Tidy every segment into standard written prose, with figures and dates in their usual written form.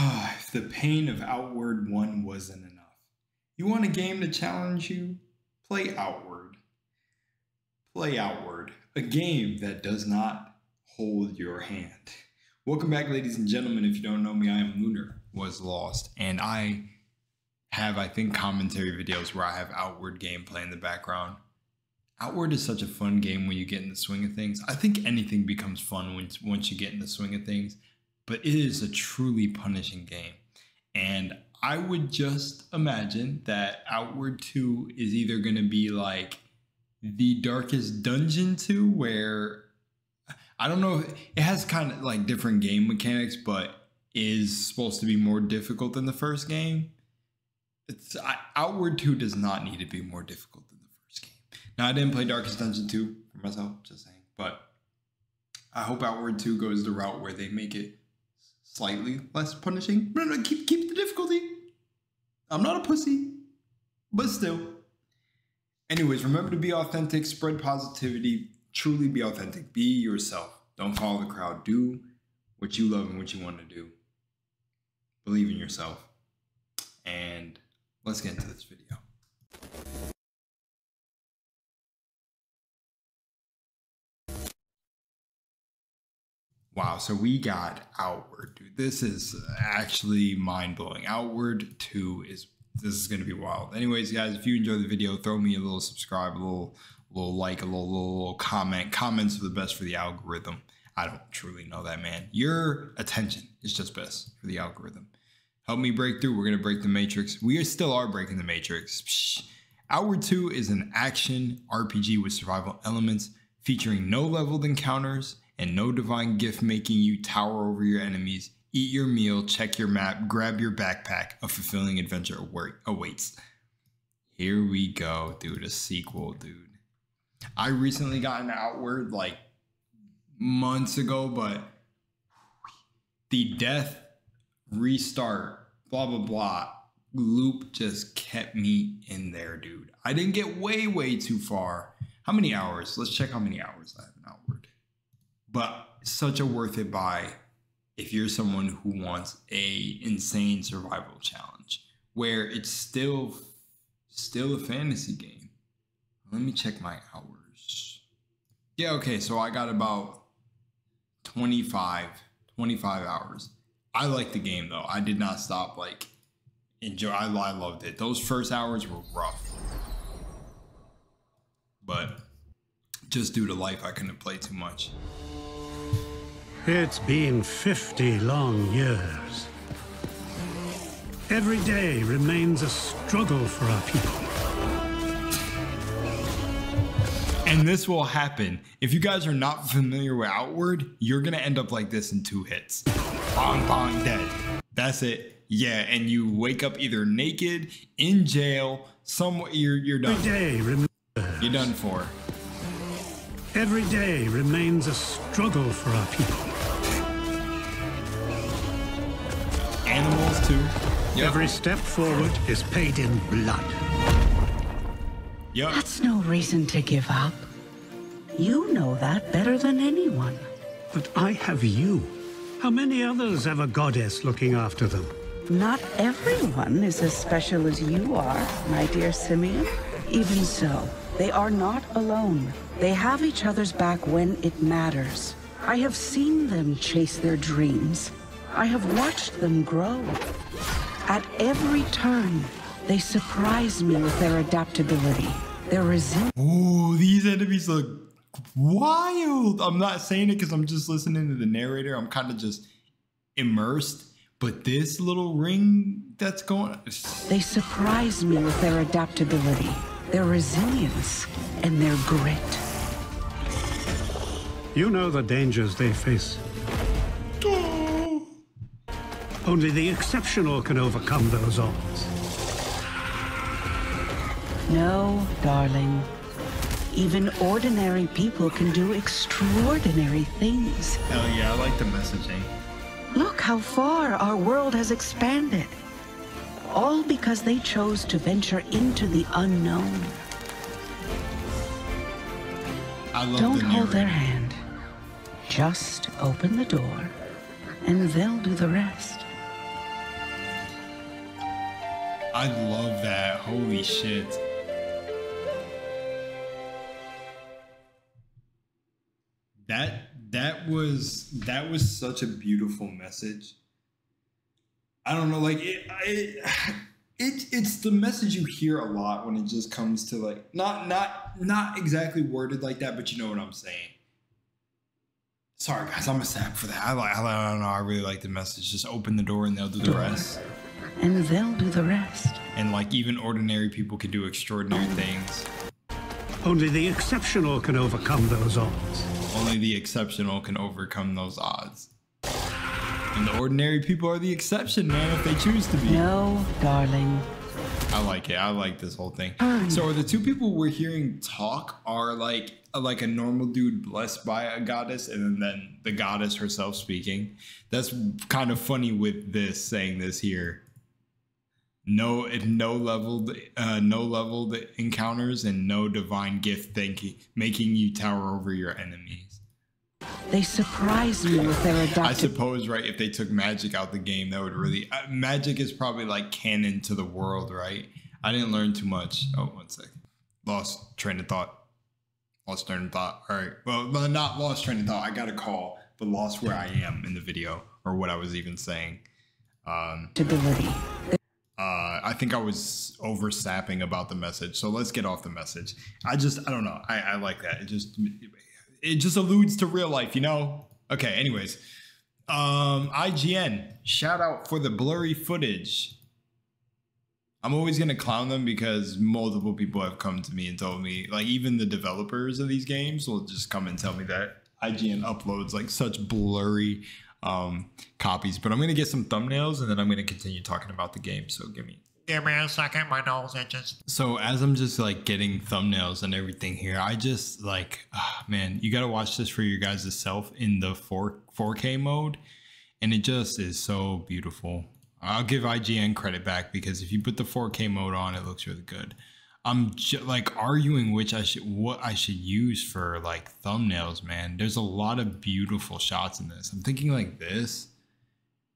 If the pain of Outward 1 wasn't enough. You want a game to challenge you? Play Outward. Play Outward, a game that does not hold your hand. Welcome back, ladies and gentlemen. If you don't know me, I am LUNARWASLOST, and I have, I think, commentary videos where I have Outward gameplay in the background. Outward is such a fun game when you get in the swing of things. I think anything becomes fun once you get in the swing of things, but it is a truly punishing game. And I would just imagine that Outward 2 is either going to be like the Darkest Dungeon 2, where I don't know, it has kind of like different game mechanics, but is supposed to be more difficult than the first game. Outward 2 does not need to be more difficult than the first game. Now, I didn't play Darkest Dungeon 2 for myself, just saying, but I hope Outward 2 goes the route where they make it slightly less punishing. No, keep the difficulty. I'm not a pussy, but still. Anyways, remember to be authentic, spread positivity, truly be authentic, be yourself. Don't follow the crowd. Do what you love and what you want to do. Believe in yourself. And let's get into this video. Wow, so we got Outward, dude. This is actually mind-blowing. Outward 2 this is gonna be wild. Anyways, guys, if you enjoyed the video, throw me a little subscribe, a little like, a little comment. Comments are the best for the algorithm. I don't truly know that, man. Your attention is just best for the algorithm. Help me break through. We're gonna break the matrix. We still are breaking the matrix. Psh. Outward 2 is an action RPG with survival elements featuring no leveled encounters and no divine gift making you tower over your enemies, eat your meal, check your map, grab your backpack. A fulfilling adventure awaits. Here we go, dude. A sequel, dude. I recently got into Outward like months ago, but the death, restart, blah, blah, blah loop just kept me in there, dude. I didn't get way too far. How many hours? Let's check how many hours I have in Outward. But such a worth it buy if you're someone who wants a insane survival challenge where it's still a fantasy game. Let me check my hours. Yeah, okay, so I got about 25 hours. I like the game though. I did not stop like enjoy. I loved it. Those first hours were rough, but just due to life, I couldn't play too much. It's been 50 long years. Every day remains a struggle for our people. And this will happen. If you guys are not familiar with Outward, you're gonna end up like this in 2 hits. Bong, bong, dead. That's it. Yeah, and you wake up either naked, in jail, somewhere, you're done. Every day you're done for. Every day remains a struggle for our people. Animals too. Yep. Every step forward is paid in blood. Yep. That's no reason to give up. You know that better than anyone. But I have you. How many others have a goddess looking after them? Not everyone is as special as you are, my dear Simeon. Even so, they are not alone. They have each other's back when it matters. I have seen them chase their dreams. I have watched them grow. At every turn, they surprise me with their adaptability, their resilience. Ooh, these enemies look wild. I'm not saying it because I'm just listening to the narrator. I'm kind of just immersed. But this little ring that's going on. They surprise me with their adaptability, their resilience, and their grit. You know the dangers they face. Only the exceptional can overcome those odds. No, darling. Even ordinary people can do extraordinary things. Hell yeah, I like the messaging. Look how far our world has expanded. All because they chose to venture into the unknown. I love Don't the hold their narrator. hand. Just open the door, and they'll do the rest. I love that. Holy shit. That was such a beautiful message. I don't know, like it's the message you hear a lot when it just comes to like not exactly worded like that, but you know what I'm saying. Sorry guys, I'm a sap for that. I don't know. I really like the message. Just open the door and they'll do the rest. And they'll do the rest. And like even ordinary people can do extraordinary things. Only the exceptional can overcome those odds. Only the exceptional can overcome those odds. And the ordinary people are the exception, man, if they choose to be. No, darling. I like it. I like this whole thing. So are the two people we're hearing talk are like a normal dude blessed by a goddess, and then the goddess herself speaking? That's kind of funny with this saying this here. No leveled encounters and no divine gift making you tower over your enemies. They surprise me with their adopted... I suppose, right, if they took magic out the game, that would really... magic is probably like canon to the world, right? I didn't learn too much. Oh, one sec. Lost train of thought. All right. Well, not lost train of thought. I got a call, but lost where I am in the video, or what I was even saying. I think I was oversapping about the message, so let's get off the message. I don't know. I like that. It just alludes to real life, you know? Okay, anyways. IGN, shout out for the blurry footage. I'm always going to clown them because multiple people have come to me and told me, like even the developers of these games will just come and tell me that IGN uploads like such blurry copies. But I'm going to get some thumbnails and then I'm going to continue talking about the game. So give me a second, my nose itches. So as I'm just like getting thumbnails and everything here, I just like, man, you got to watch this for your guys' self in the 4K mode. And it just is so beautiful. I'll give IGN credit back because if you put the 4K mode on, it looks really good. I'm like arguing what I should use for like thumbnails, man. There's a lot of beautiful shots in this. I'm thinking like this,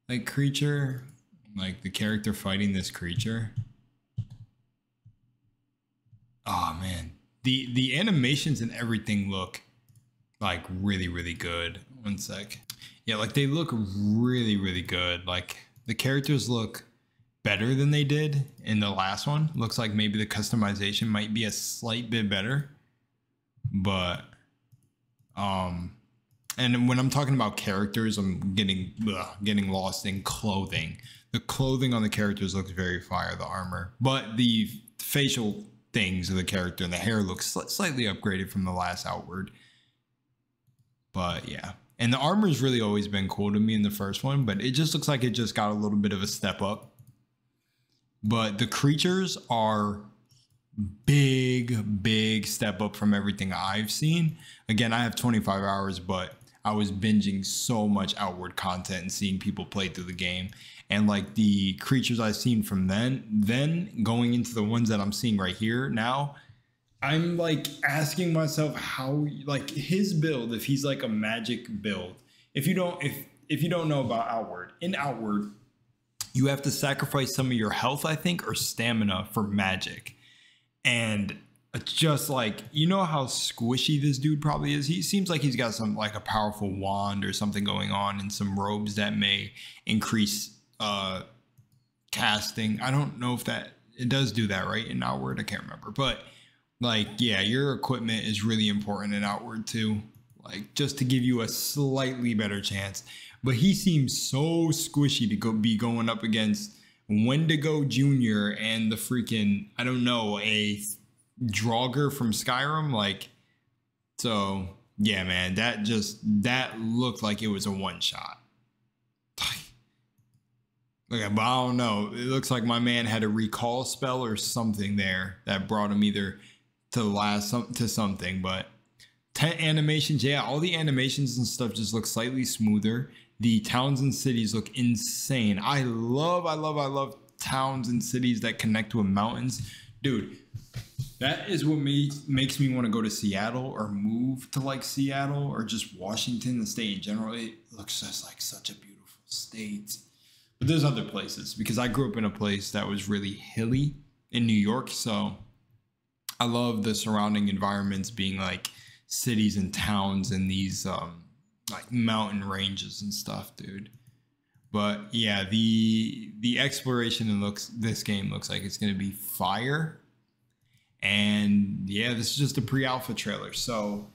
like creature, like the character fighting this creature. Oh man, the animations and everything look like really, really good. One sec. Yeah, like they look really, really good. Like the characters look better than they did in the last one. Looks like maybe the customization might be a slight bit better, but and when I'm talking about characters, I'm getting lost in clothing. The clothing on the characters looks very fire, the armor, but the facial things of the character and the hair looks slightly upgraded from the last Outward. But yeah, and the armor's really always been cool to me in the first one, but it just looks like it just got a little bit of a step up. But the creatures are big step up from everything I've seen. Again, I have 25 hours, but I was binging so much Outward content and seeing people play through the game. And like the creatures I've seen from then going into the ones that I'm seeing right here now, I'm like asking myself how, like his build, if he's like a magic build. If you don't know about Outward, in Outward, you have to sacrifice some of your health, I think, or stamina for magic. And just like, you know how squishy this dude probably is? He seems like he's got some like a powerful wand or something going on and some robes that may increase casting. I don't know if it does do that, right? In Outward, I can't remember. But like, yeah, your equipment is really important in Outward too. Like just to give you a slightly better chance. But he seems so squishy to be going up against Wendigo Jr. and the freaking, I don't know, a Draugr from Skyrim. Like, so yeah, man, that looked like it was a one shot. Okay, but I don't know. It looks like my man had a recall spell or something there that brought him either to something, but 10 animations, yeah, all the animations and stuff just look slightly smoother. The towns and cities look insane. I love towns and cities that connect with mountains. Dude, that is what makes me want to go to Seattle or move to like Seattle or just Washington, the state in general. It looks just like such a beautiful state. But there's other places, because I grew up in a place that was really hilly in New York. So I love the surrounding environments being like cities and towns and these like mountain ranges and stuff, dude. But yeah, the exploration in this game looks like it's gonna be fire. And yeah, this is just a pre-alpha trailer. So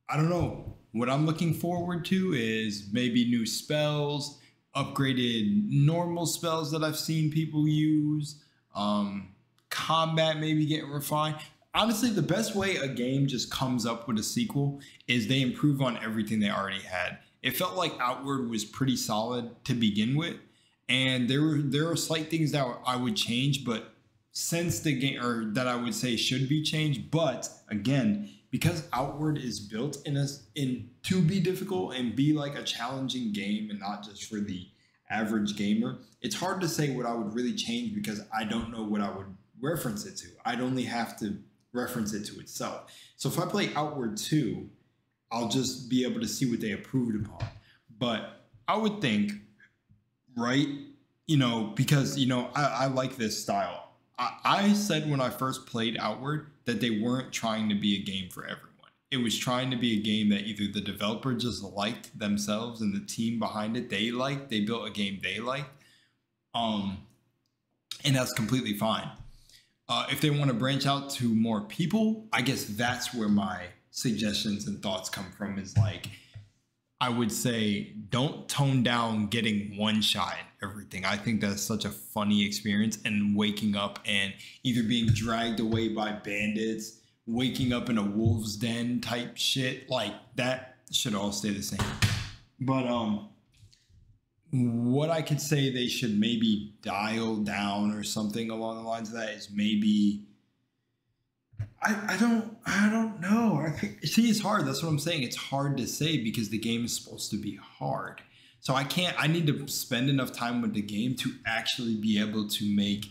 I don't know. What I'm looking forward to is maybe new spells, upgraded normal spells that I've seen people use, combat maybe getting refined. Honestly, the best way a game just comes up with a sequel is they improve on everything they already had. It felt like Outward was pretty solid to begin with, and there are slight things that I would change, but since the game, or that I would say should be changed, but again, because Outward is built in to be difficult and be like a challenging game and not just for the average gamer, it's hard to say what I would really change because I don't know what I would reference it to. I'd only have to reference it to itself. So if I play Outward 2, I'll just be able to see what they approved upon. But I would think, right, because, I like this style. I said when I first played Outward that they weren't trying to be a game for everyone. It was trying to be a game that either the developer just liked themselves and the team behind it they liked. They built a game they liked. And that's completely fine. If they want to branch out to more people, I guess that's where my suggestions and thoughts come from, is like, I would say don't tone down getting one shot and everything. I think that's such a funny experience, and waking up and either being dragged away by bandits, waking up in a wolf's den type shit, like that should all stay the same. But what I could say they should maybe dial down or something along the lines of that is maybe I don't know. See, it's hard. That's what I'm saying. It's hard to say because the game is supposed to be hard. So I need to spend enough time with the game to actually be able to make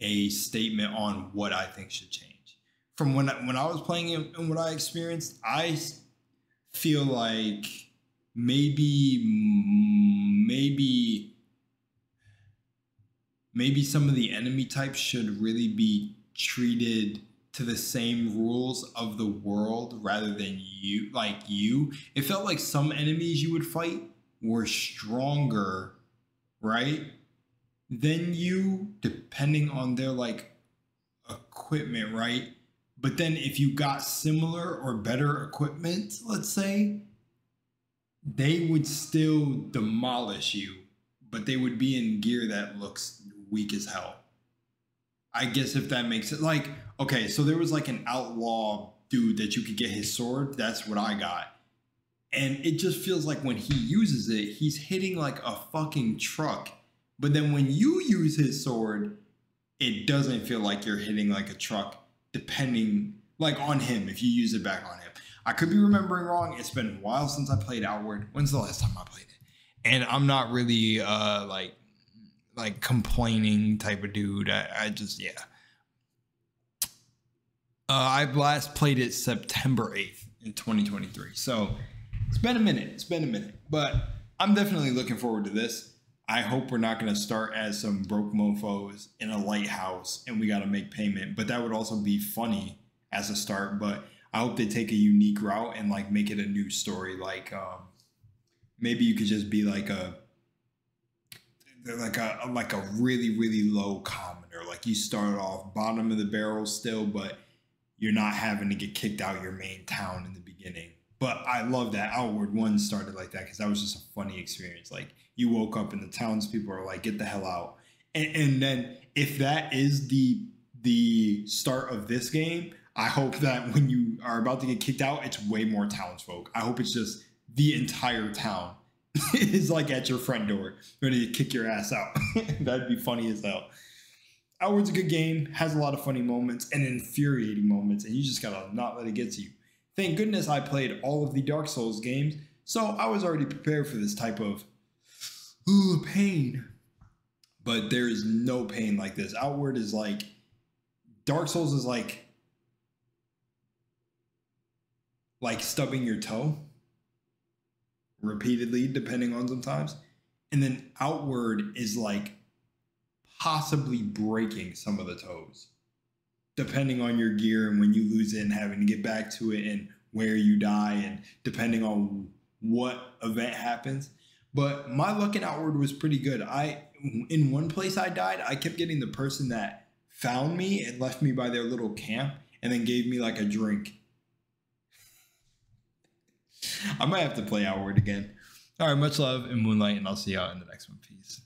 a statement on what I think should change. From when I was playing it and what I experienced, I feel like maybe some of the enemy types should really be treated to the same rules of the world rather than you. It felt like some enemies you would fight were stronger, right, than you, depending on their like equipment, right? But then if you got similar or better equipment, let's say, they would still demolish you, but they would be in gear that looks weak as hell. I guess if that makes it, like, okay, so there was like an outlaw dude that you could get his sword. That's what I got. And it just feels like when he uses it, he's hitting like a fucking truck. But then when you use his sword, it doesn't feel like you're hitting like a truck, depending like on him, if you use it back on him. I could be remembering wrong. It's been a while since I played Outward. When's the last time I played it? And I'm not really like complaining type of dude. I just, yeah. I last played it September 8th in 2023. So it's been a minute. But I'm definitely looking forward to this. I hope we're not going to start as some broke mofos in a lighthouse and we got to make payment. But that would also be funny as a start. But I hope they take a unique route and like make it a new story. Like maybe you could just be like a really, really low commoner. Like you start off bottom of the barrel still, but you're not having to get kicked out of your main town in the beginning. But I love that Outward 1 started like that because that was just a funny experience. Like you woke up and the townspeople are like, get the hell out. And then if that is the start of this game, I hope that when you are about to get kicked out, it's way more townsfolk. I hope it's just the entire town is like at your front door, ready to kick your ass out. That'd be funny as hell. Outward's a good game, has a lot of funny moments and infuriating moments, and you just gotta not let it get to you. Thank goodness I played all of the Dark Souls games, so I was already prepared for this type of pain. But there is no pain like this. Outward is like, Dark Souls is like stubbing your toe, repeatedly, depending on sometimes. And then outward is like possibly breaking some of the toes, depending on your gear and when you lose it and having to get back to it and where you die and depending on what event happens. But my luck in outward was pretty good. In one place I died, I kept getting the person that found me and left me by their little camp and then gave me like a drink. I might have to play outward again. All right, much love and Moonlight, and I'll see y'all in the next one. Peace.